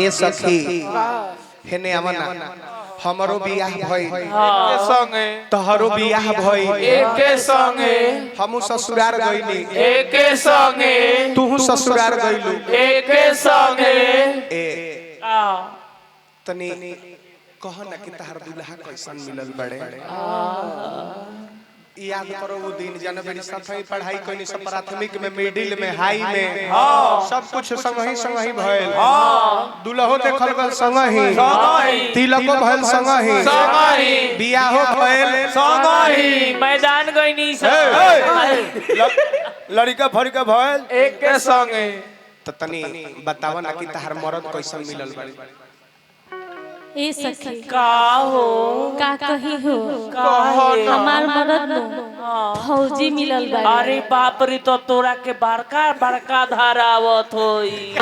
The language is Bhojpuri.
ए सखी हेने आवना हमरो बियाह भई एके संगे तहरो बियाह भई एके संगे हमू ससुरार गइली एके संगे तू ससुरार गइलू एके संगे ए आ तनी कह ना कि तहार दुल्हा कैसन मिलल बड़े याद करो वो दिन जाने बड़ी सफाई पढ़ाई कोई सब प्राथमिक में मिडिल में हाई में सब कुछ संग ही भइल दुल्हो देखल गल संग ही तिलको भइल संग ही बियाहो भइल संग ही मैदान गइनी लड़का फड़का भइल एके संगे त तनी बताव ना कि तहार मरद कैसन मिलल बड़े ए सखी का हो का कही हो हमार मरद फौजी मिलल बा। अरे बाप रे तो तोरा के बड़का बड़का धारावत होई